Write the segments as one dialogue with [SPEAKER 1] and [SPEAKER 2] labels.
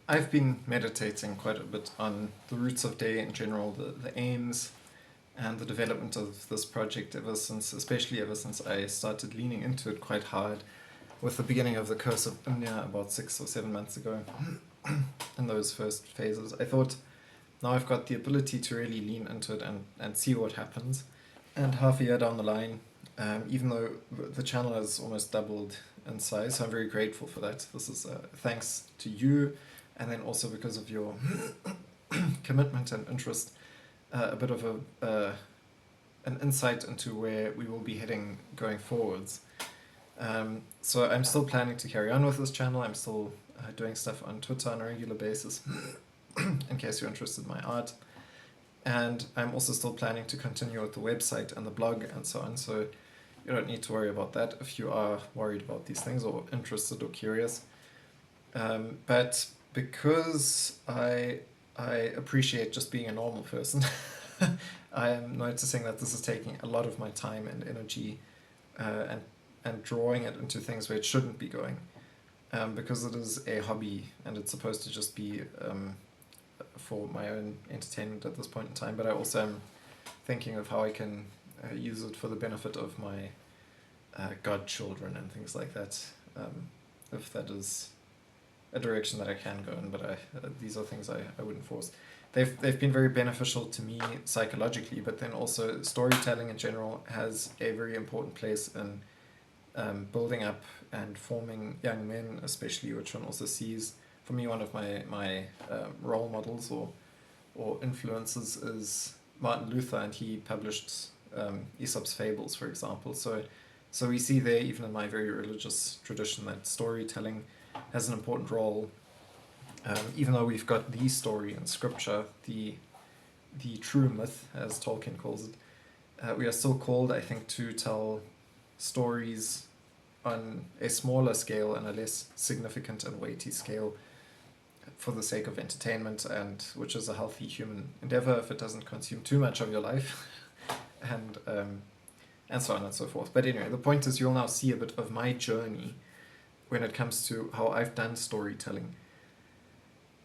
[SPEAKER 1] I've been meditating quite a bit on the roots of Day in general, the aims and the development of this project especially ever since I started leaning into it quite hard with the beginning of the Curse of Imnia about 6 or 7 months ago. In those first phases, I thought now I've got the ability to really lean into it and see what happens. And half a year down the line, even though the channel has almost doubled in size, so I'm very grateful for that. This is thanks to you, and then also because of your commitment and interest, a bit of an insight into where we will be heading going forwards. So I'm still planning to carry on with this channel. I'm still doing stuff on Twitter on a regular basis, in case you're interested in my art. And I'm also still planning to continue with the website and the blog and so on, so you don't need to worry about that if you are worried about these things or interested or curious. But because I appreciate just being a normal person, I am noticing that this is taking a lot of my time and energy, and drawing it into things where it shouldn't be going, because it is a hobby and it's supposed to just be for my own entertainment at this point in time. But I also am thinking of how I can use it for the benefit of my godchildren and things like that, if that is a direction that I can go in. But these are things I wouldn't force. They've been very beneficial to me psychologically, but then also storytelling in general has a very important place in building up and forming young men, especially, which one also sees. For me, one of my role models or influences is Martin Luther, and he published Aesop's Fables, for example. So we see there, even in my very religious tradition, that storytelling has an important role. Even though we've got the story in scripture, the true myth, as Tolkien calls it, we are still called, I think, to tell stories on a smaller scale and a less significant and weighty scale, for the sake of entertainment, and which is a healthy human endeavor if it doesn't consume too much of your life, and so on and so forth. But anyway, the point is, you'll now see a bit of my journey when it comes to how I've done storytelling,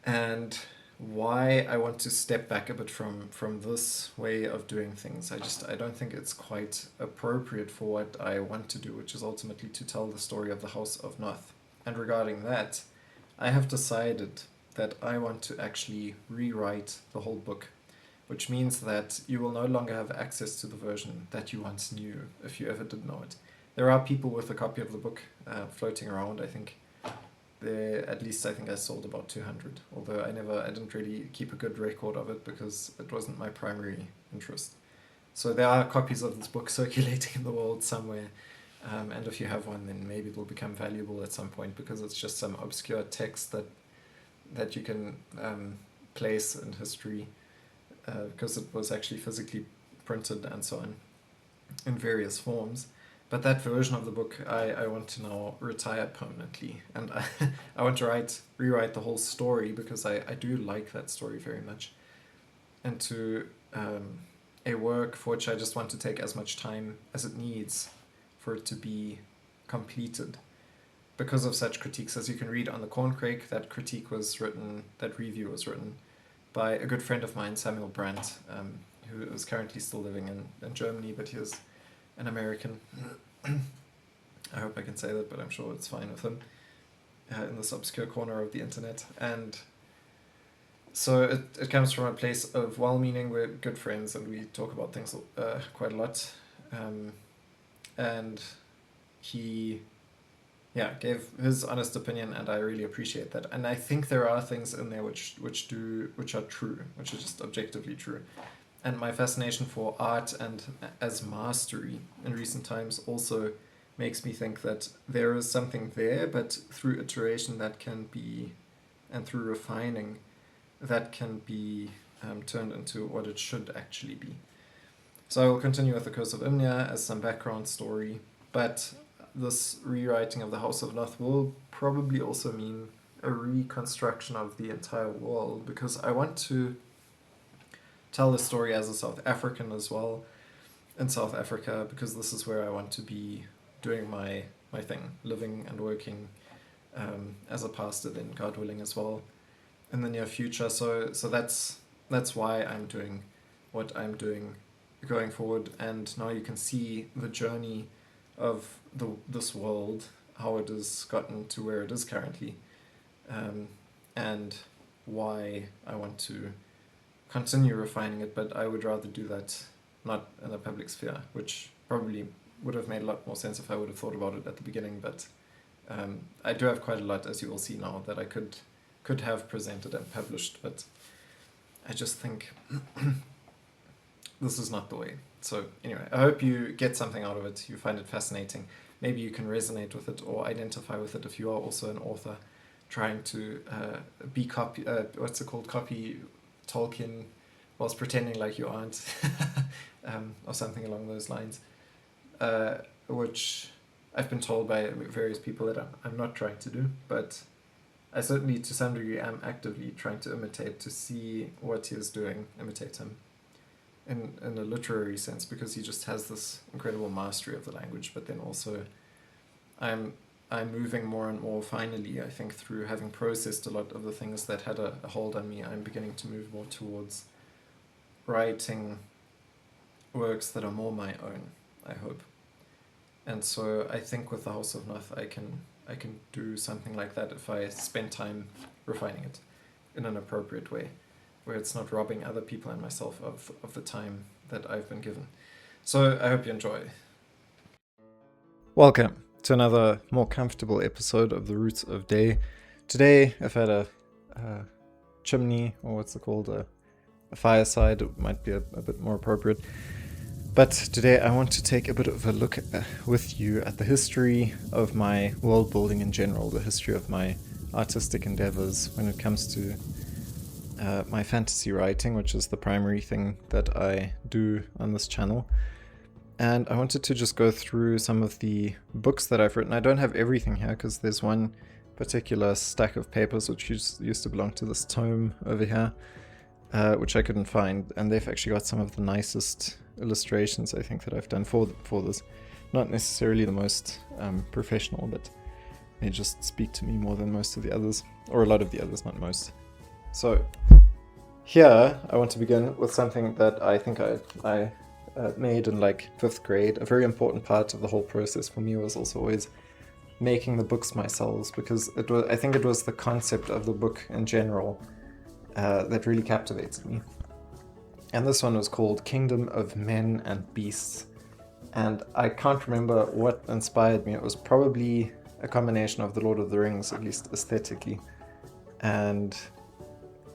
[SPEAKER 1] and why I want to step back a bit from this way of doing things. I don't think it's quite appropriate for what I want to do, which is ultimately to tell the story of the House of Noth. And regarding that, I have decided that I want to actually rewrite the whole book, which means that you will no longer have access to the version that you once knew, if you ever did know it. There are people with a copy of the book floating around. I think at least I think I sold about 200, although I didn't really keep a good record of it because it wasn't my primary interest. So there are copies of this book circulating in the world somewhere, and if you have one, then maybe it will become valuable at some point, because it's just some obscure text that you can place in history, because it was actually physically printed and so on in various forms. But that version of the book I want to now retire permanently, and I want to rewrite the whole story, because I do like that story very much, into a work for which I just want to take as much time as it needs for it to be completed. Because of such critiques, as you can read on the Corncrake, that review was written by a good friend of mine, Samuel Brandt, who is currently still living in Germany, but he is an American. I hope I can say that, but I'm sure it's fine with him, in this obscure corner of the internet. And so it comes from a place of well-meaning. We're good friends and we talk about things quite a lot. And he gave his honest opinion, and I really appreciate that. And I think there are things in there which are true, which are just objectively true. And my fascination for art and as mastery in recent times also makes me think that there is something there, but through iteration that can be, and through refining, that can be turned into what it should actually be. So I will continue with the Curse of Imnia as some background story, but this rewriting of the House of Noth will probably also mean a reconstruction of the entire world, because I want to tell the story as a South African as well, in South Africa, because this is where I want to be doing my thing, living and working as a pastor then, God willing, as well. in the near future. So that's why I'm doing what I'm doing going forward. And now you can see the journey of this world, how it has gotten to where it is currently, and why I want to continue refining it, but I would rather do that not in the public sphere, which probably would have made a lot more sense if I would have thought about it at the beginning. But I do have quite a lot, as you will see now, that I could have presented and published, but I just think this is not the way. So anyway, I hope you get something out of it, you find it fascinating. Maybe you can resonate with it or identify with it if you are also an author trying to copy Tolkien whilst pretending like you aren't, or something along those lines, which I've been told by various people that I'm not trying to do, but I certainly to some degree am actively trying to imitate, to see what he is doing, imitate him in a literary sense, because he just has this incredible mastery of the language. But then also I'm moving more and more, finally, I think, through having processed a lot of the things that had a hold on me. I'm beginning to move more towards writing works that are more my own, I hope. And so I think with the House of Noth I can do something like that if I spend time refining it in an appropriate way, where it's not robbing other people and myself of the time that I've been given. So I hope you enjoy. Welcome to another more comfortable episode of The Roots of Day. Today I've had a chimney, or what's it called, a fireside. It might be a bit more appropriate. But today I want to take a bit of a look with you at the history of my world building in general, the history of my artistic endeavors when it comes to my fantasy writing, which is the primary thing that I do on this channel. And I wanted to just go through some of the books that I've written. I don't have everything here because there's one particular stack of papers which used to belong to this tome over here, which I couldn't find, and they've actually got some of the nicest illustrations I think that I've done for this. Not necessarily the most professional, but they just speak to me more than most of the others, or a lot of the others, not most. So here I want to begin with something that I think I made in like 5th grade. A very important part of the whole process for me was also always making the books myself, because I think it was the concept of the book in general that really captivated me. And this one was called Kingdom of Men and Beasts. And I can't remember what inspired me. It was probably a combination of The Lord of the Rings, at least aesthetically, and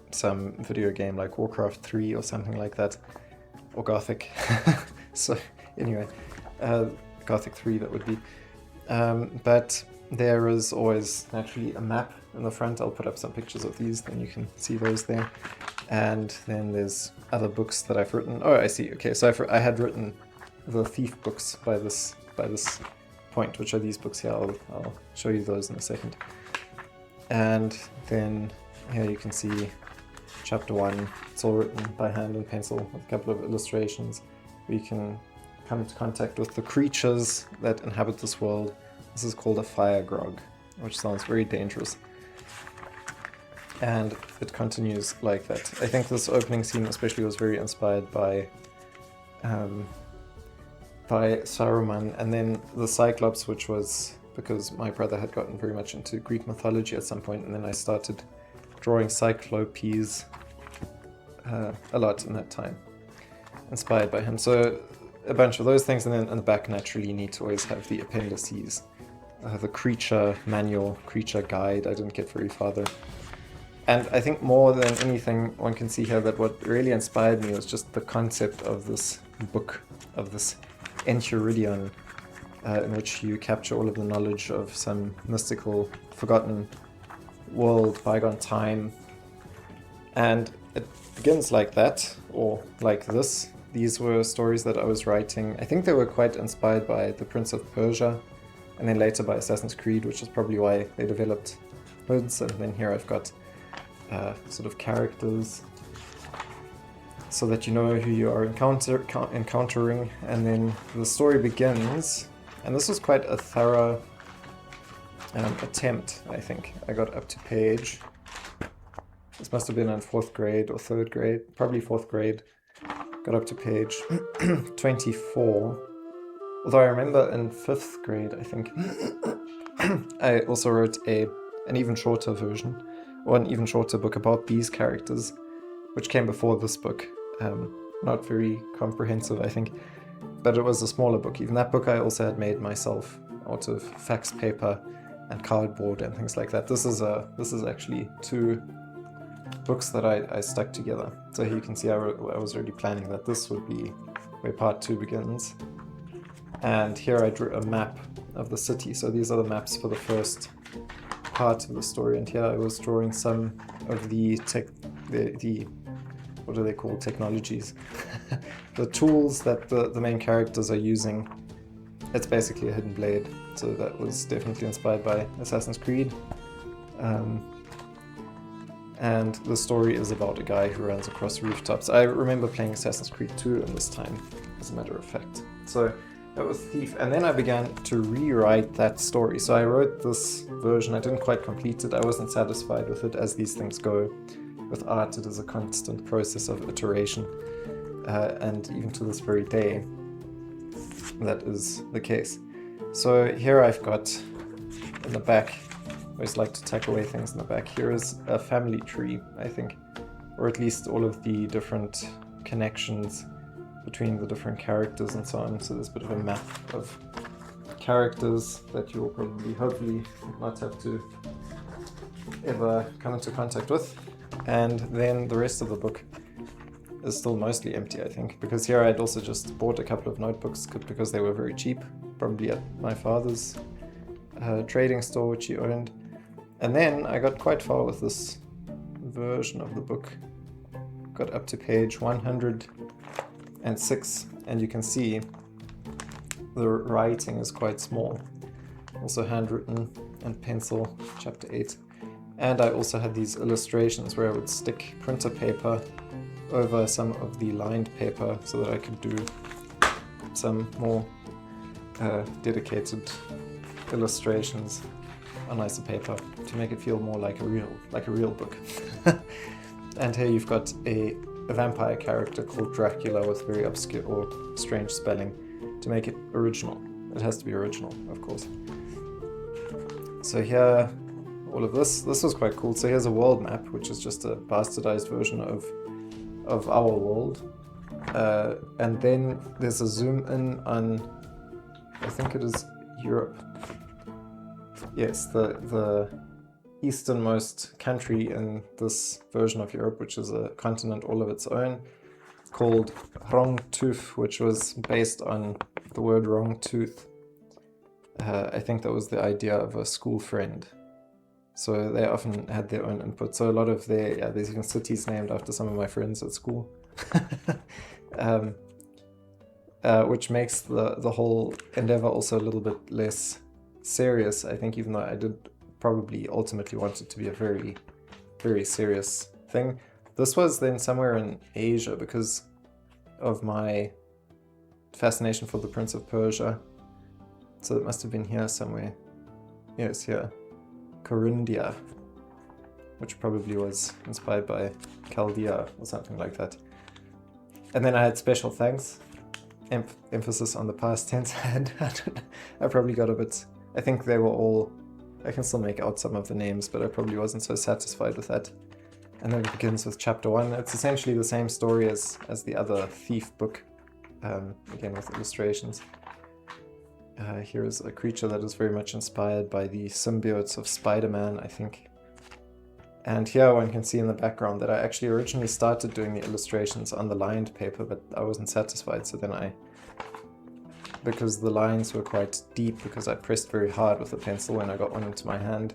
[SPEAKER 1] some video game like Warcraft 3 or something like that, or Gothic. So anyway, Gothic 3 that would be. But there is always naturally a map in the front. I'll put up some pictures of these, then you can see those there. And then there's other books that I've written. Oh, I see. Okay, so I had written the Thief books by this point, which are these books here. I'll show you those in a second. And then here you can see chapter 1. It's all written by hand and pencil with a couple of illustrations. We can come into contact with the creatures that inhabit this world. This is called a fire grog, which sounds very dangerous. And it continues like that. I think this opening scene especially was very inspired by Saruman, and then the Cyclops, which was because my brother had gotten very much into Greek mythology at some point, and then I started drawing Cyclopes a lot in that time, inspired by him. So a bunch of those things, and then in the back naturally you need to always have the appendices, the creature manual, creature guide. I didn't get very far there. And I think more than anything, one can see here that what really inspired me was just the concept of this book, of this Enchiridion, in which you capture all of the knowledge of some mystical, forgotten world, bygone time. And it begins like that, or like this. These were stories that I was writing. I think they were quite inspired by The Prince of Persia, and then later by Assassin's Creed, which is probably why they developed hoods. And then here I've got sort of characters, so that you know who you are encountering. And then the story begins, and this was quite a thorough This must have been in 4th grade or 3rd grade, probably 4th grade. Got up to page 24. Although I remember in 5th grade, I think, I also wrote an even shorter version, or an even shorter book about these characters, which came before this book. Not very comprehensive, I think, but it was a smaller book. Even that book I also had made myself out of fax paper and cardboard and things like that. This is actually 2 books that I stuck together. So here you can see I was already planning that this would be where part 2 begins. And here I drew a map of the city. So these are the maps for the first part of the story. And here I was drawing some of the what are they called? Technologies. The tools that the main characters are using. It's basically a hidden blade. So that was definitely inspired by Assassin's Creed. And the story is about a guy who runs across rooftops. I remember playing Assassin's Creed 2 in this time, as a matter of fact. So that was Thief. And then I began to rewrite that story. So I wrote this version. I didn't quite complete it. I wasn't satisfied with it, as these things go. With art, it is a constant process of iteration. And even to this very day, that is the case. So here I've got, in the back, I always like to tuck away things in the back. Here is a family tree, I think, or at least all of the different connections between the different characters and so on. So there's a bit of a map of characters that you'll probably, hopefully, not have to ever come into contact with. And then the rest of the book is still mostly empty, I think, because here I'd also just bought a couple of notebooks because they were very cheap, probably at my father's trading store, which he owned. And then I got quite far with this version of the book. Got up to page 106, and you can see the writing is quite small. Also handwritten and pencil, chapter 8. And I also had these illustrations where I would stick printer paper over some of the lined paper so that I could do some more dedicated illustrations on nicer paper to make it feel more like a real book. And here you've got a vampire character called Dracula with very obscure or strange spelling to make it original. It has to be original, of course. So here, all of this was quite cool. So here's a world map, which is just a bastardized version of our world. And then there's a zoom in on, I think it is Europe. Yes, the easternmost country in this version of Europe, which is a continent all of its own, called Rhongtooth, which was based on the word wrong tooth. I think that was the idea of a school friend. So they often had their own input. So a lot of there's even cities named after some of my friends at school. Which makes the whole endeavor also a little bit less serious, I think, even though I did probably ultimately want it to be a very, very serious thing. This was then somewhere in Asia because of my fascination for the Prince of Persia. So it must have been here somewhere. Yes, here. Corindia, which probably was inspired by Chaldea or something like that. And then I had special thanks, emphasis on the past tense. I probably got a bit, I think they were all, I can still make out some of the names, but I probably wasn't so satisfied with that. And then it begins with chapter 1. It's essentially the same story as the other Thief book, again with illustrations. Here is a creature that is very much inspired by the symbiotes of Spider-Man, I think. And here one can see in the background that I actually originally started doing the illustrations on the lined paper, but I wasn't satisfied, so then because the lines were quite deep, because I pressed very hard with the pencil when I got one into my hand,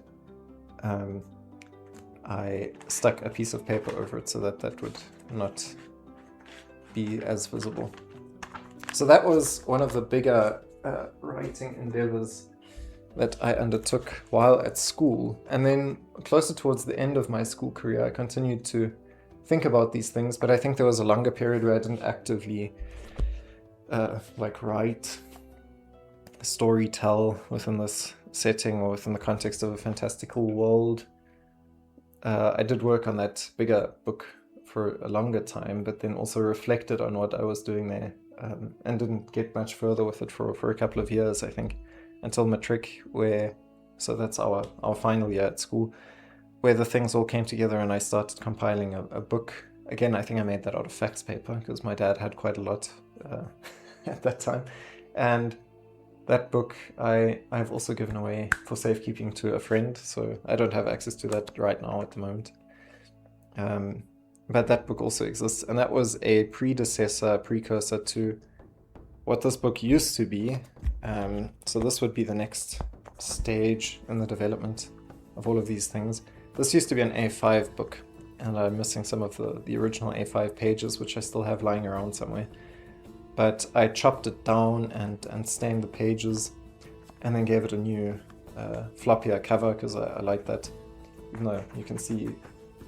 [SPEAKER 1] I stuck a piece of paper over it so that would not be as visible. So that was one of the bigger writing endeavors that I undertook while at school. And then closer towards the end of my school career, I continued to think about these things, but I think there was a longer period where I didn't actively write, story tell within this setting or within the context of a fantastical world. I did work on that bigger book for a longer time, but then also reflected on what I was doing there, and didn't get much further with it for a couple of years, I think, until matric, so that's our final year at school, where the things all came together and I started compiling a book. Again, I think I made that out of fax paper because my dad had quite a lot at that time. And that book I've also given away for safekeeping to a friend, so I don't have access to that right now at the moment. But that book also exists, and that was a precursor to what this book used to be. So this would be the next stage in the development of all of these things. This used to be an A5 book, and I'm missing some of the original A5 pages, which I still have lying around somewhere. But I chopped it down and stained the pages, and then gave it a new floppier cover, because I like that, even though you can see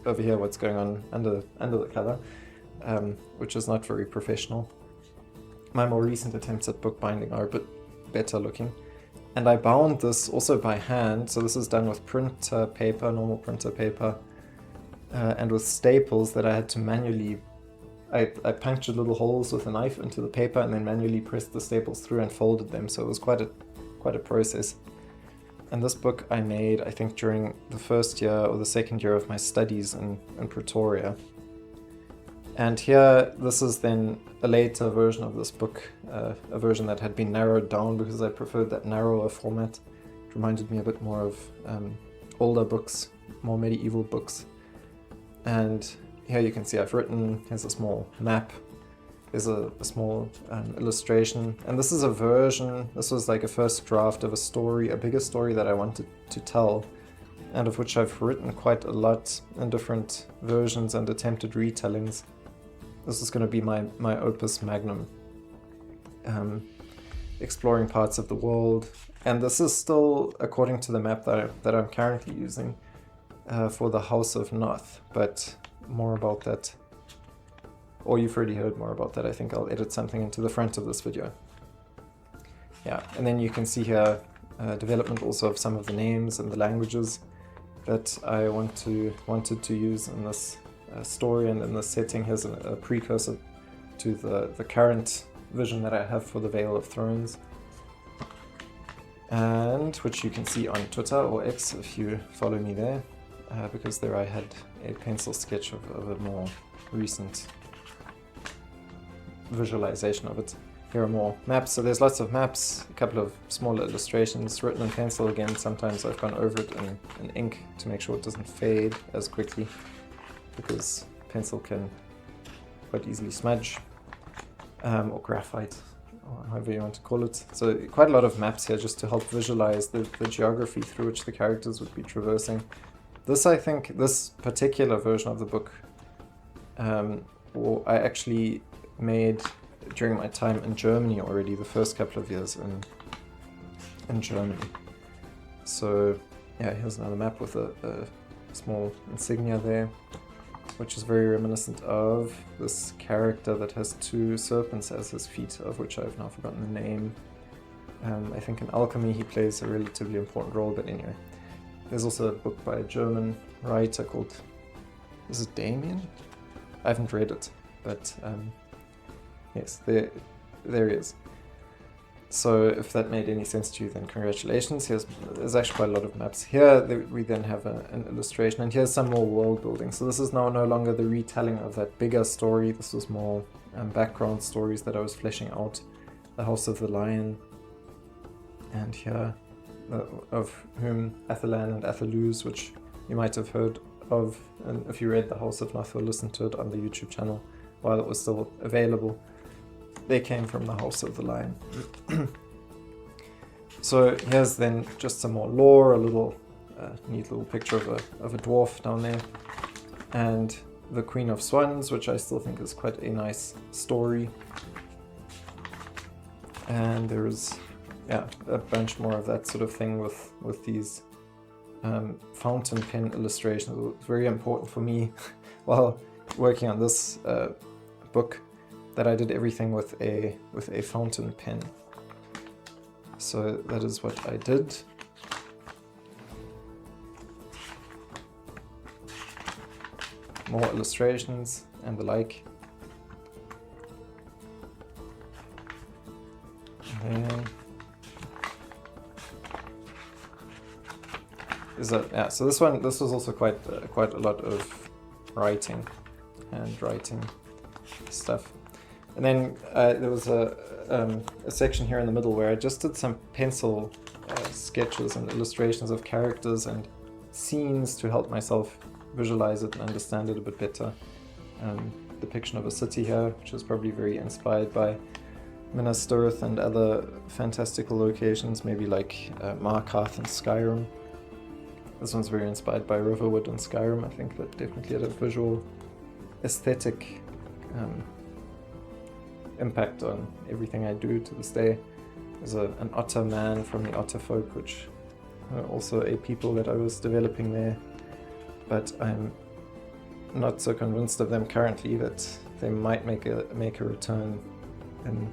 [SPEAKER 1] over here what's going on under the cover, which is not very professional. My more recent attempts at bookbinding are a bit better looking. And I bound this also by hand, so this is done with printer paper, normal printer paper, and with staples that I had to manually... I punctured little holes with a knife into the paper and then manually pressed the staples through and folded them, so it was quite a process. And this book I made, I think, during the first year or the second year of my studies in Pretoria. And here, this is then a later version of this book, a version that had been narrowed down because I preferred that narrower format. It reminded me a bit more of older books, more medieval books. And here you can see here's a small map, there's a small illustration, and this is a version, this was like a first draft of a story, a bigger story that I wanted to tell, and of which I've written quite a lot in different versions and attempted retellings. This is going to be my opus magnum, exploring parts of the world, and this is still according to the map that I'm currently using for the House of Noth, but more about that, or you've already heard more about that. I think I'll edit something into the front of this video. Yeah, and then you can see here development also of some of the names and the languages that I wanted to use in this story and in this setting. Here's a precursor to the current vision that I have for the Vale of Thrones, and which you can see on Twitter or X if you follow me there, because there I had a pencil sketch of a more recent visualization of it. Here are more maps, so there's lots of maps, a couple of smaller illustrations written in pencil again. Sometimes I've gone over it in ink to make sure it doesn't fade as quickly, because pencil can quite easily smudge, or graphite, or however you want to call it. So quite a lot of maps here just to help visualize the geography through which the characters would be traversing. This, I think, this particular version of the book, I actually made during my time in Germany already, the first couple of years in Germany. So yeah, here's another map with a small insignia there, which is very reminiscent of this character that has two serpents as his feet, of which I've now forgotten the name. I think in alchemy he plays a relatively important role, but anyway. There's also a book by a German writer called, is it Damien? I haven't read it, but yes, there he is. So if that made any sense to you, then congratulations. There's actually quite a lot of maps. Here we then have an illustration, and here's some more world building. So this is now no longer the retelling of that bigger story. This was more background stories that I was fleshing out. The House of the Lion, and here of whom Athalan and Athaluz, which you might have heard of, and if you read The House of Noth or listened to it on the YouTube channel while it was still available, they came from the House of the Lion. So here's then just some more lore, a little neat little picture of a dwarf down there, and the Queen of Swans, which I still think is quite a nice story. And there's a bunch more of that sort of thing with these fountain pen illustrations. It was very important for me while working on this book that I did everything with a fountain pen. So that is what I did. more illustrations and the like. And then so this was also quite a lot of writing, handwriting stuff. And then there was a section here in the middle where I just did some pencil sketches and illustrations of characters and scenes to help myself visualize it and understand it a bit better. Depiction of a city here, which is probably very inspired by Minas Tirith and other fantastical locations, maybe like Markarth and Skyrim. This one's very inspired by Riverwood and Skyrim, I think, but definitely had a visual aesthetic impact on everything I do to this day. There's an otter man from the Otter folk, which are also a people that I was developing there, but I'm not so convinced of them currently that they might make a return in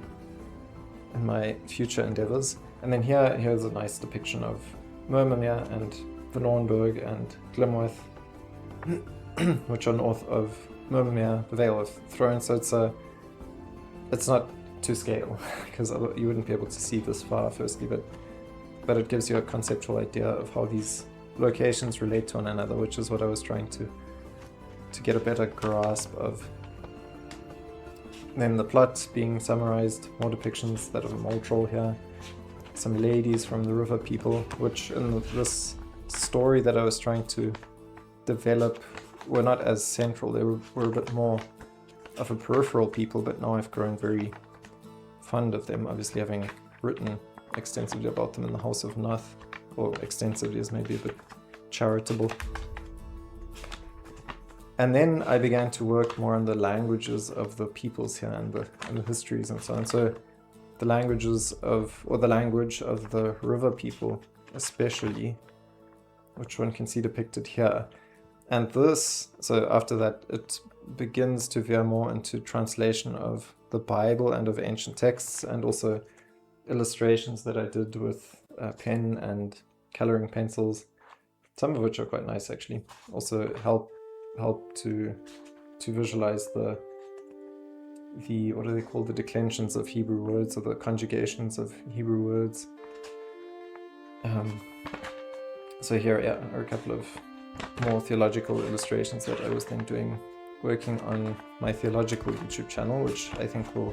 [SPEAKER 1] my future endeavors. And then here's a nice depiction of Mirmamere and Vnornberg and Glimworth, which are north of Mirmamere, the Vale of Thrones. So it's not to scale because you wouldn't be able to see this far, firstly, but it gives you a conceptual idea of how these locations relate to one another, which is what I was trying to get a better grasp of. Then the plot being summarized, more depictions that of a mole troll here, some ladies from the river people, which in this story that I was trying to develop were not as central. They were a bit more of a peripheral people, but now I've grown very fond of them, obviously having written extensively about them in the House of Noth, or extensively is maybe a bit charitable. And then I began to work more on the languages of the peoples here and the histories and so on. So the language of the river people especially, which one can see depicted here. And so after that, it begins to veer more into translation of the Bible and of ancient texts, and also illustrations that I did with pen and coloring pencils, some of which are quite nice actually. Also help to visualize the what are they called, the declensions of Hebrew words, or the conjugations of Hebrew words. So here are a couple of more theological illustrations that I was then working on my theological YouTube channel, which I think will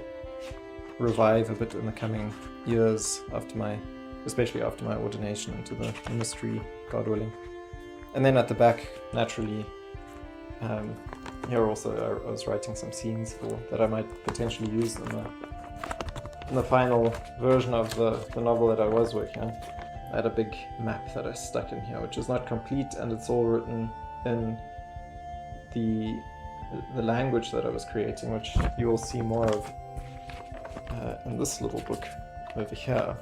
[SPEAKER 1] revive a bit in the coming years especially after my ordination into the ministry, God willing. And then at the back, naturally, here also I was writing some scenes that I might potentially use in the final version of the novel that I was working on. I had a big map that I stuck in here, which is not complete, and it's all written in the language that I was creating, which you will see more of in this little book over here.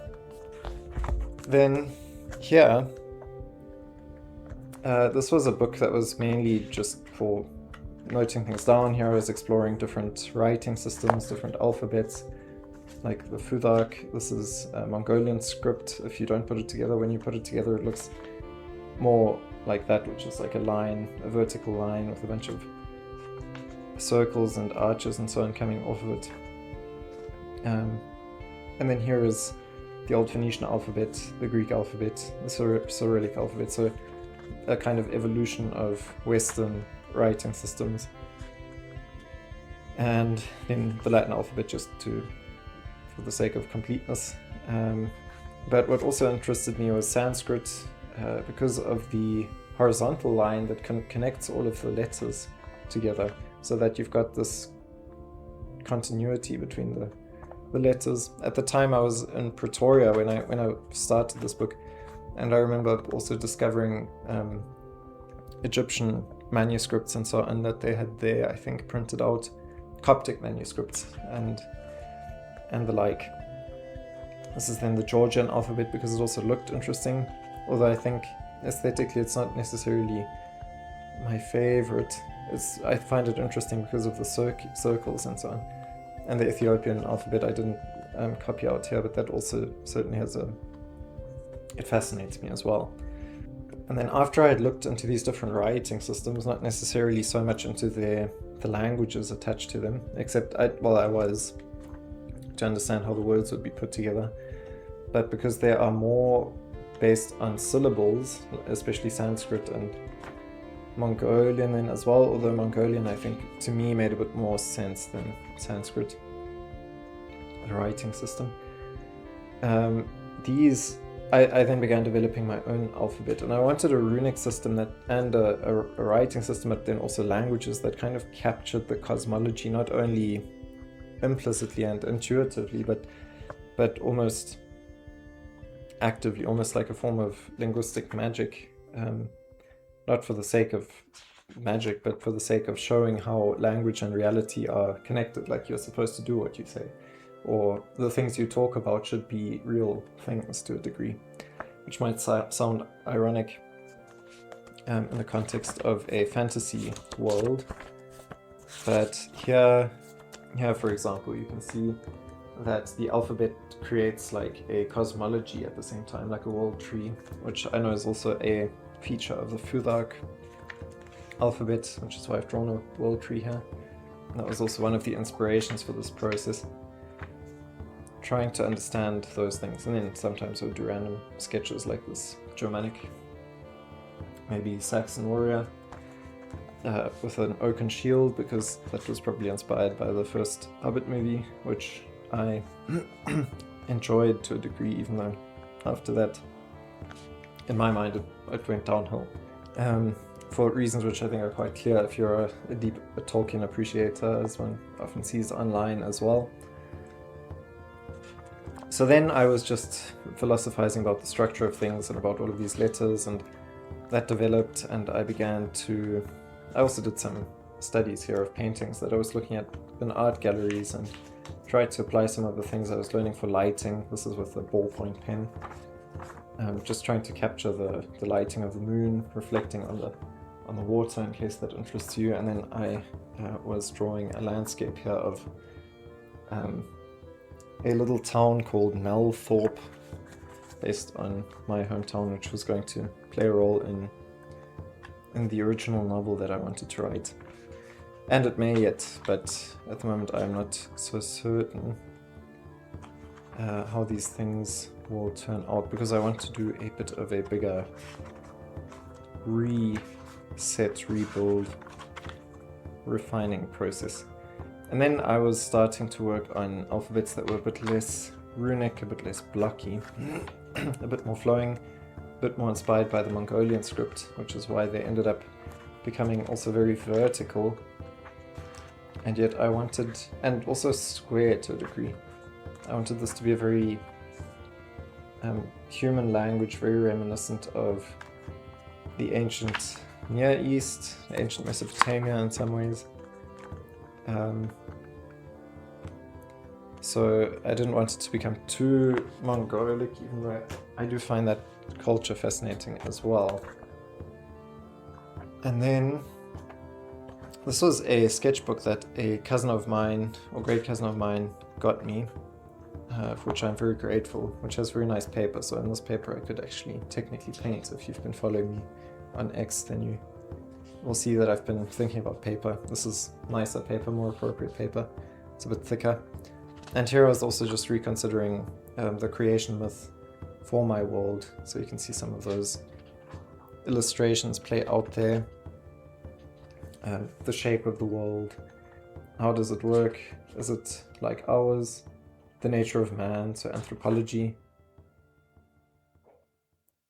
[SPEAKER 1] Then here, this was a book that was mainly just for noting things down. Here I was exploring different writing systems, different alphabets, like the Futhark. This is a Mongolian script. If you don't put it together, when you put it together, it looks more like that, which is like a vertical line with a bunch of circles and arches and so on coming off of it. And then here is the Old Phoenician alphabet, the Greek alphabet, the Cyrillic alphabet. So a kind of evolution of Western writing systems. And then the Latin alphabet, just for the sake of completeness. But what also interested me was Sanskrit, because of the horizontal line that connects all of the letters together, so that you've got this continuity between the letters. At the time I was in Pretoria when I started this book, and I remember also discovering Egyptian manuscripts and so on that they had there, I think, printed out, Coptic manuscripts and the like. This is then the Georgian alphabet, because it also looked interesting, although I think aesthetically it's not necessarily my favorite. I find it interesting because of the circles and so on. And the Ethiopian alphabet I didn't copy out here, but that also certainly it fascinates me as well. And then after I had looked into these different writing systems, not necessarily so much into the languages attached to them, except I was to understand how the words would be put together, but because they are more based on syllables, especially Sanskrit and Mongolian then as well, although Mongolian I think to me made a bit more sense than Sanskrit, the writing system. I then began developing my own alphabet, and I wanted a runic system and a writing system, but then also languages that kind of captured the cosmology, not only implicitly and intuitively, but almost actively, almost like a form of linguistic magic, not for the sake of magic, but for the sake of showing how language and reality are connected, like you're supposed to do what you say, or the things you talk about should be real things to a degree, which might sound ironic in the context of a fantasy world. But here, for example, you can see that the alphabet creates like a cosmology at the same time, like a world tree, which I know is also a feature of the Futhark alphabet, which is why I've drawn a world tree here. And that was also one of the inspirations for this process, trying to understand those things. And then sometimes I would do random sketches like this Germanic, maybe Saxon warrior with an oaken shield, because that was probably inspired by the first Hobbit movie, which I enjoyed to a degree, even though after that, in my mind, it went downhill. For reasons which I think are quite clear if you're a deep Tolkien appreciator, as one often sees online as well. So then I was just philosophizing about the structure of things and about all of these letters, and that developed, and I also did some studies here of paintings that I was looking at in art galleries and tried to apply some of the things I was learning for lighting. This is with a ballpoint pen. Just trying to capture the lighting of the moon reflecting on the water, in case that interests you. And then I was drawing a landscape here of a little town called Melthorpe, based on my hometown, which was going to play a role in the original novel that I wanted to write. And it may yet, but at the moment I'm not so certain how these things will turn out, because I want to do a bit of a bigger reset, rebuild, refining process. And then I was starting to work on alphabets that were a bit less runic, a bit less blocky, a bit more flowing, a bit more inspired by the Mongolian script, which is why they ended up becoming also very vertical. And yet I wanted, and also square to a degree, I wanted this to be a very human language, very reminiscent of the ancient Near East, ancient Mesopotamia in some ways. So I didn't want it to become too Mongolic, even though I do find that culture fascinating as well. And then this was a sketchbook that a cousin of mine, or great cousin of mine, got me, for which I'm very grateful, which has very nice paper. So in this paper I could actually technically paint. If you've been following me on X, then you will see that I've been thinking about paper. This is nicer paper, more appropriate paper. It's a bit thicker. And here I was also just reconsidering the creation myth for my world. So you can see some of those illustrations play out there. The shape of the world. How does it work? Is it like ours? The nature of man, so anthropology.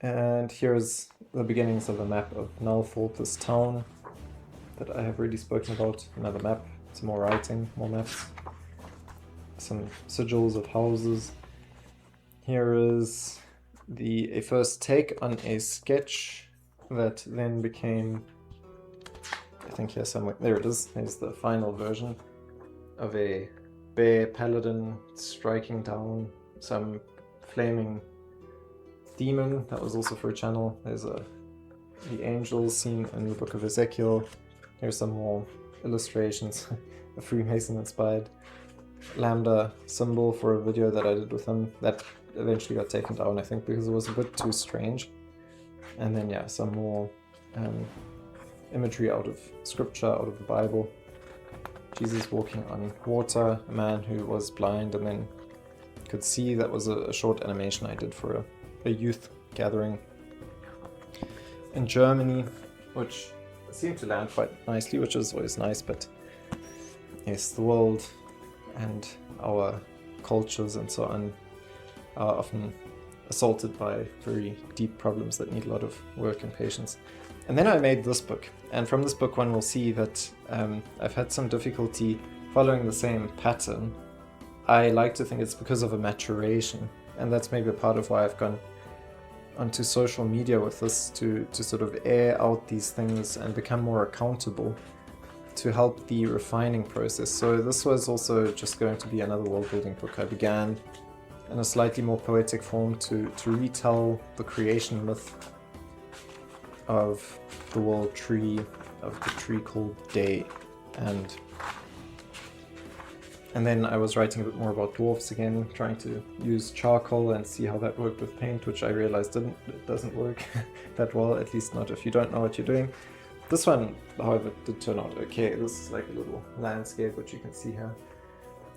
[SPEAKER 1] And here's the beginnings of a map of Nalthorpe, this town that I have already spoken about. Another map, some more writing, more maps. Some sigils of houses. Here is a first take on a sketch that then became, I think here somewhere, there it is, there's the final version of a bear paladin striking down some flaming demon. That was also for a channel. There's the angels seen in the book of Ezekiel. Here's some more illustrations, a Freemason inspired lambda symbol for a video that I did with him that eventually got taken down, I think, because it was a bit too strange. And then some more imagery out of scripture, out of the Bible. Jesus walking on water, a man who was blind and then could see. That was a short animation I did for a youth gathering in Germany, which seemed to land quite nicely, which is always nice. But yes, the world and our cultures and so on are often assaulted by very deep problems that need a lot of work and patience. And then I made this book, and from this book one will see that I've had some difficulty following the same pattern. I like to think it's because of a maturation, and that's maybe a part of why I've gone onto social media with this, to sort of air out these things and become more accountable, to help the refining process. So this was also just going to be another world building book. I began in a slightly more poetic form to retell the creation myth of the world tree, of the tree called Day, and then I was writing a bit more about dwarfs again, trying to use charcoal and see how that worked with paint, which I realized it doesn't work that well, at least not if you don't know what you're doing. This one, however, did turn out okay. This is like a little landscape, which you can see here,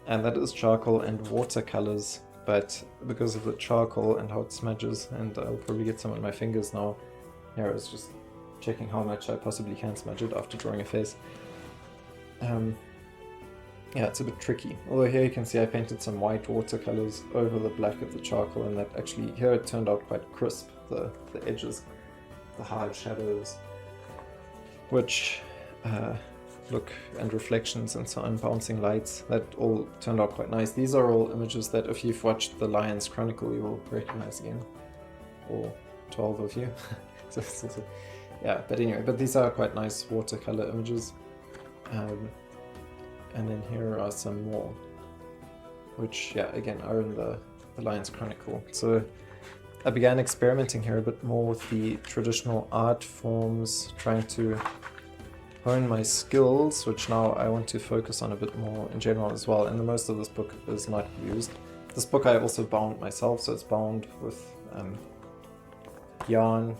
[SPEAKER 1] and that is charcoal and watercolors. But because of the charcoal and how it smudges, and I'll probably get some on my fingers now. Here I was just checking how much I possibly can smudge it after drawing a face. It's a bit tricky. Although here you can see I painted some white watercolors over the black of the charcoal, and that actually, here it turned out quite crisp, the edges, the hard shadows, which look, and reflections and so on, bouncing lights, that all turned out quite nice. These are all images that if you've watched The Lion's Chronicle you will recognize again, or 12 of you. But anyway, but these are quite nice watercolor images. And then here are some more, which again are in the Lion's Chronicle. So I began experimenting here a bit more with the traditional art forms, trying to hone my skills, which now I want to focus on a bit more in general as well. And the most of this book is not used. This book I also bound myself, so it's bound with yarn.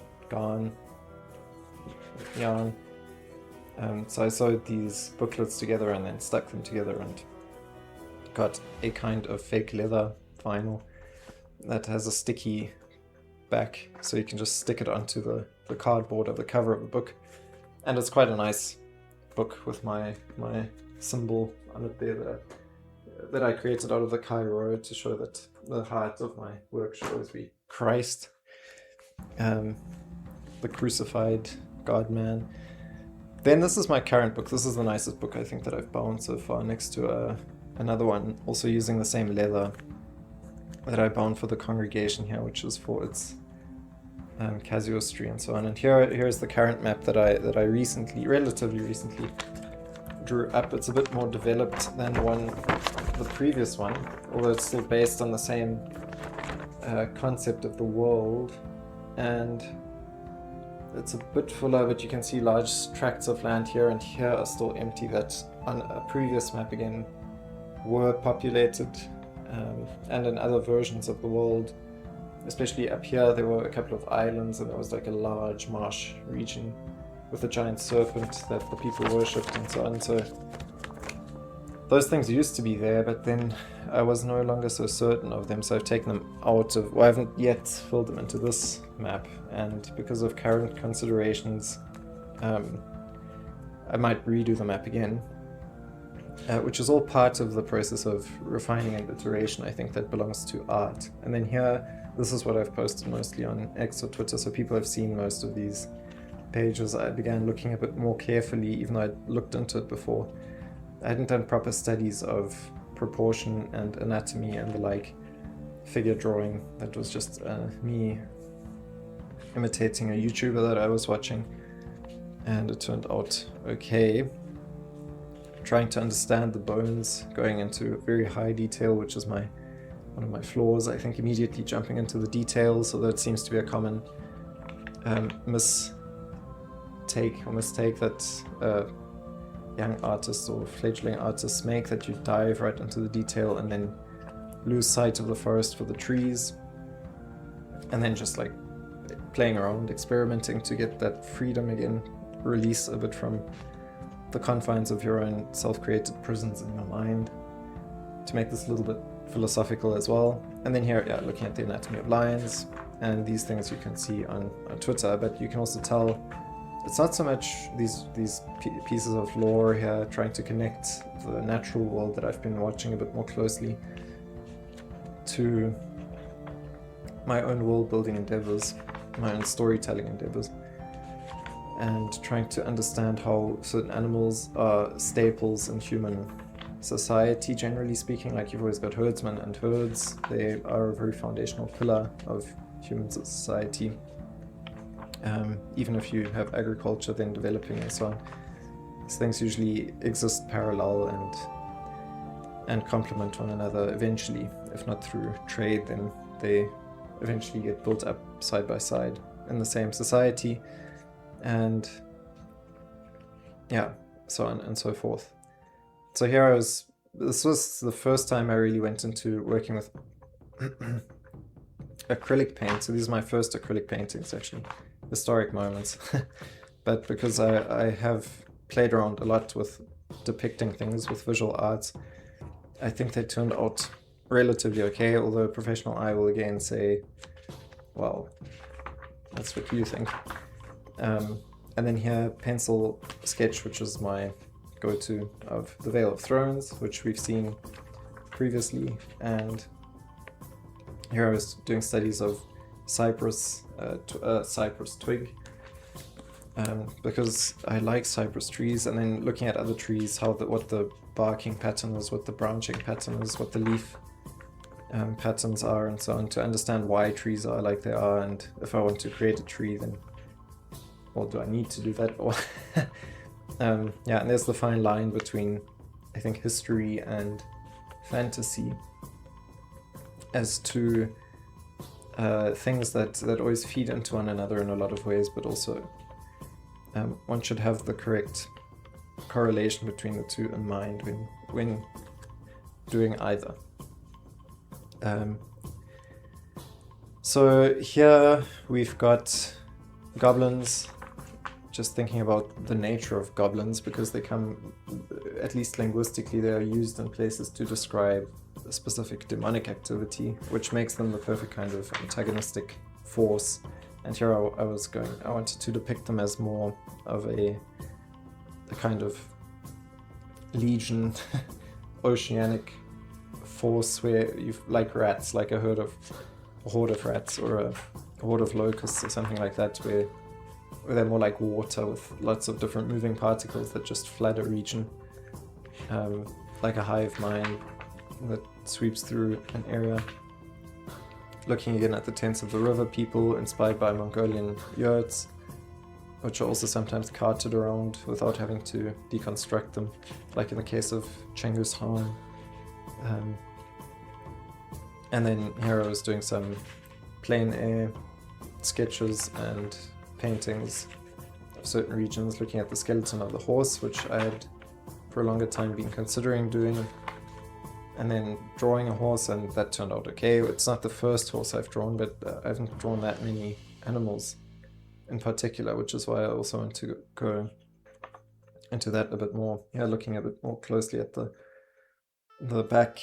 [SPEAKER 1] So I sewed these booklets together and then stuck them together and got a kind of fake leather vinyl that has a sticky back, so you can just stick it onto the cardboard of the cover of the book. And it's quite a nice book with my symbol on it there that I created out of the Chi Rho to show that the heart of my work should always be Christ, the crucified God-man. Then this is my current book. This is the nicest book I think that I've bound so far, next to another one, also using the same leather that I bound for the congregation here, which is for its casuistry and so on. And here's the current map that I relatively recently drew up. It's a bit more developed than the previous one, although it's still based on the same concept of the world, and it's a bit fuller, but you can see large tracts of land here and here are still empty, that on a previous map again were populated, and in other versions of the world, especially up here, there were a couple of islands and there was like a large marsh region with a giant serpent that the people worshipped and so on. So those things used to be there, but then I was no longer so certain of them, so I've taken them out of, I haven't yet filled them into this map, and because of current considerations, I might redo the map again, which is all part of the process of refining and iteration. I think that belongs to art. And then here, this is what I've posted mostly on X or Twitter, so people have seen most of these pages. I began looking a bit more carefully, even though I'd looked into it before. I hadn't done proper studies of proportion and anatomy and the like, figure drawing. That was just me imitating a YouTuber that I was watching, and it turned out okay. Trying to understand the bones, going into very high detail, which is one of my flaws. I think immediately jumping into the details, although it seems to be a common mistake that young artists or fledgling artists make, that you dive right into the detail and then lose sight of the forest for the trees, and then just like playing around, experimenting to get that freedom again, release a bit from the confines of your own self-created prisons in your mind, to make this a little bit philosophical as well. And then here, looking at the anatomy of lions, and these things you can see on Twitter, but you can also tell it's not so much these pieces of lore here trying to connect the natural world that I've been watching a bit more closely to my own world-building endeavors, my own storytelling endeavors, and trying to understand how certain animals are staples in human society, generally speaking. Like, you've always got herdsmen and herds. They are a very foundational pillar of human society. Even if you have agriculture then developing and so on, these things usually exist parallel and complement one another eventually. If not through trade, then they eventually get built up side by side in the same society, and so on and so forth. So here this was the first time I really went into working with acrylic paint. So these are my first acrylic paintings, actually. Historic moments. But because I have played around a lot with depicting things with visual arts, I think they turned out relatively okay, although a professional eye will again say, well, that's what you think. And then here, pencil sketch, which is my go-to, of the Vale of Thrones, which we've seen previously. And here I was doing studies of cypress twig, because I like cypress trees, and then looking at other trees, what the barking pattern is, what the branching pattern is, what the leaf patterns are, and so on, to understand why trees are like they are, and if I want to create a tree, then do I need to do that? Or and there's the fine line between, I think, history and fantasy as to things that always feed into one another in a lot of ways, but also one should have the correct correlation between the two in mind when doing either. So here we've got goblins, just thinking about the nature of goblins, because they come, at least linguistically, they are used in places to describe a specific demonic activity, which makes them the perfect kind of antagonistic force. And here I wanted to depict them as more of a kind of legion, oceanic force, where you've, like rats, like a horde of rats, or a horde of locusts, or something like that, where they're more like water with lots of different moving particles that just flood a region, like a hive mind that sweeps through an area. Looking again at the tents of the river people, inspired by Mongolian yurts, which are also sometimes carted around without having to deconstruct them, like in the case of Genghis Khan. And then here I was doing some plein air sketches and paintings of certain regions, looking at the skeleton of the horse, which I had for a longer time been considering doing, and then drawing a horse, and that turned out okay. It's not the first horse I've drawn, but I haven't drawn that many animals in particular, which is why I also want to go into that a bit more. Looking a bit more closely at the back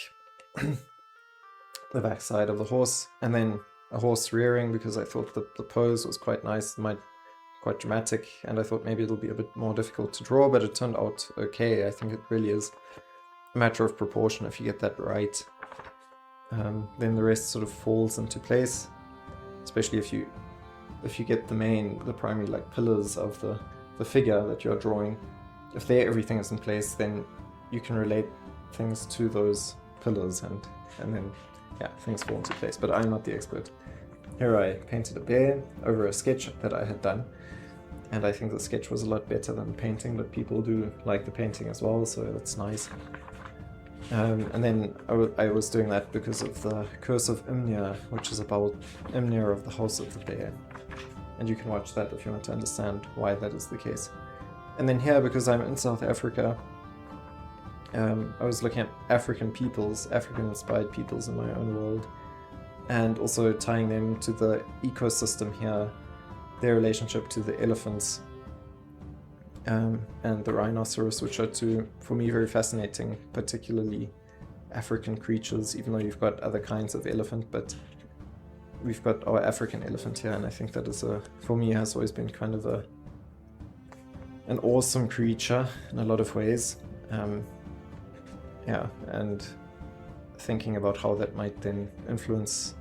[SPEAKER 1] the back side of the horse, and then a horse rearing, because I thought the pose was quite nice, quite dramatic, and I thought maybe it'll be a bit more difficult to draw, but it turned out okay. I think it really is a matter of proportion. If you get that right, then the rest sort of falls into place, especially if you get the primary like pillars of the figure that you're drawing. If everything is in place, then you can relate things to those pillars, and then things fall into place. But I'm not the expert. Here I painted a bear over a sketch that I had done, and I think the sketch was a lot better than the painting, but people do like the painting as well, so that's nice. And then I was doing that because of the Curse of Ymnir, which is about Ymnir of the House of the Bear. And you can watch that if you want to understand why that is the case. And then here, because I'm in South Africa, I was looking at African-inspired peoples in my own world, and also tying them to the ecosystem here, their relationship to the elephants and the rhinoceros, which are two, for me, very fascinating, particularly African creatures, even though you've got other kinds of elephant, but we've got our African elephant here, and I think that is for me, has always been kind of an awesome creature in a lot of ways. And thinking about how that might then influence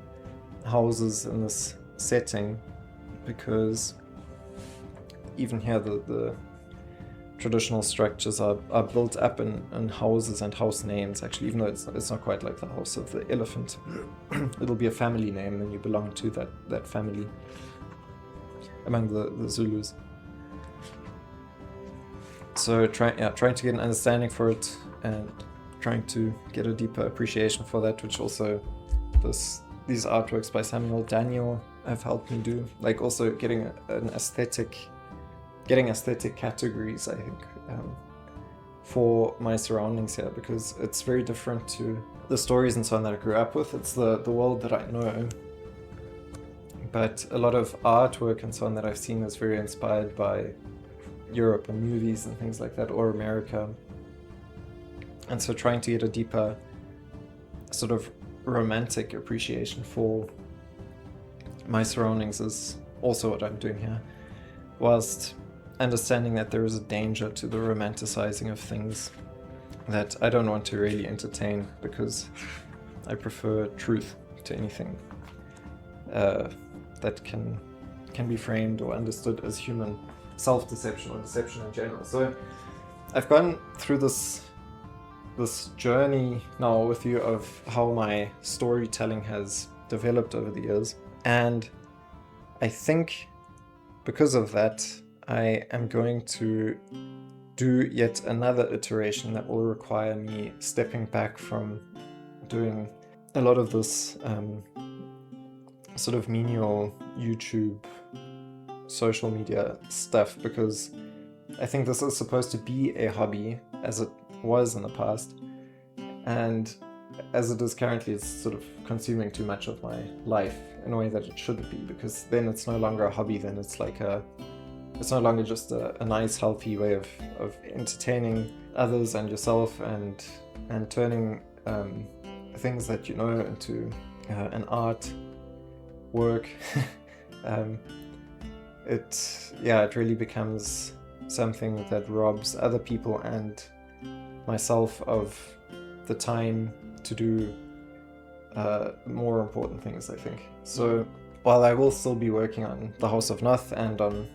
[SPEAKER 1] houses in this setting, because even here the traditional structures are built up in houses and house names, actually, even though it's not quite like the house of the elephant. It'll be a family name, and you belong to that family among the Zulus. So trying to get an understanding for it, and trying to get a deeper appreciation for that, which also these artworks by Samuel Daniel have helped me do. Like also getting aesthetic categories, I think, for my surroundings here, because it's very different to the stories and so on that I grew up with. It's the world that I know, but a lot of artwork and so on that I've seen is very inspired by Europe and movies and things like that, or America. And so trying to get a deeper sort of romantic appreciation for my surroundings is also what I'm doing here, whilst understanding that there is a danger to the romanticizing of things that I don't want to really entertain, because I prefer truth to anything that can be framed or understood as human self-deception or deception in general. So I've gone through this journey now with you of how my storytelling has developed over the years, and I think because of that I am going to do yet another iteration that will require me stepping back from doing a lot of this sort of menial YouTube social media stuff, because I think this is supposed to be a hobby, as it was in the past, and as it is currently, it's sort of consuming too much of my life in a way that it shouldn't be, because then it's no longer a hobby, then it's like it's no longer just a nice, healthy way of entertaining others and yourself, and turning things that you know into an art work. It really becomes something that robs other people and myself of the time to do more important things, I think. So while I will still be working on the House of Noth and on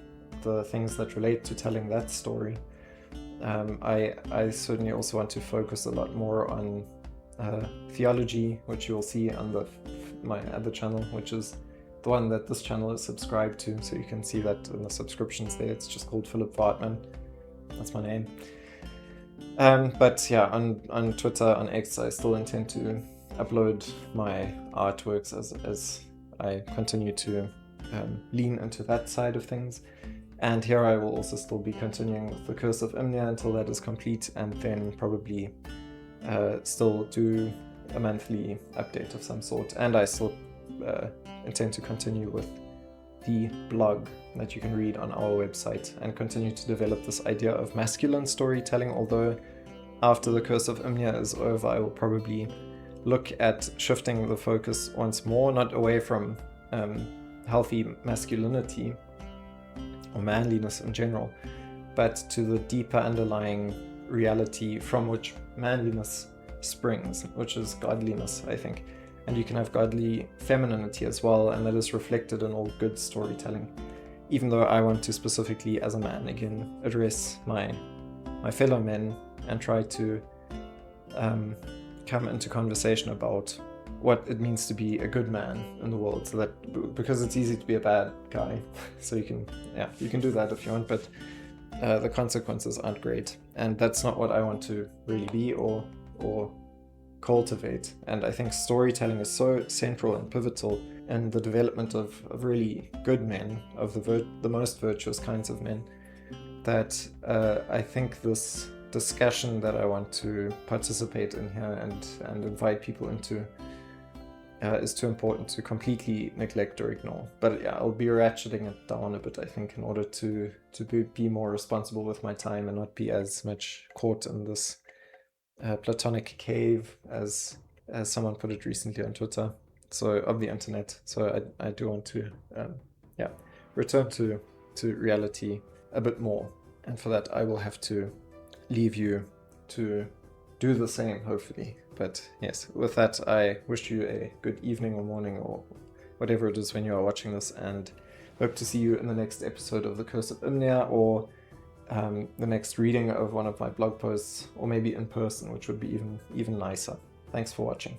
[SPEAKER 1] the things that relate to telling that story, I certainly also want to focus a lot more on theology, which you'll see on my other channel, which is the one that this channel is subscribed to, so you can see that in the subscriptions there. It's just called Philip Wartman. That's my name. But yeah, on Twitter, on X, I still intend to upload my artworks as I continue to lean into that side of things. And here I will also still be continuing with the Curse of Imnia until that is complete, and then probably still do a monthly update of some sort. And I still intend to continue with the blog that you can read on our website and continue to develop this idea of masculine storytelling, although after the Curse of Imnia is over, I will probably look at shifting the focus once more, not away from healthy masculinity or manliness in general, but to the deeper underlying reality from which manliness springs, which is godliness, I think. And you can have godly femininity as well, and that is reflected in all good storytelling. Even though I want to specifically, as a man, again, address my fellow men and try to come into conversation about what it means to be a good man in the world, so that, because it's easy to be a bad guy, so you can do that if you want, but the consequences aren't great, and that's not what I want to really be or cultivate. And I think storytelling is so central and pivotal in the development of really good men, of the most virtuous kinds of men, that I think this discussion that I want to participate in here and invite people into is too important to completely neglect or ignore. But yeah, I'll be ratcheting it down a bit, I think, in order to be more responsible with my time and not be as much caught in this platonic cave, as someone put it recently on Twitter, so of the internet. So I do want to return to reality a bit more, and for that I will have to leave you to do the same, hopefully. But yes, with that, I wish you a good evening or morning or whatever it is when you are watching this, and hope to see you in the next episode of The Curse of Imnia, or the next reading of one of my blog posts, or maybe in person, which would be even nicer. Thanks for watching.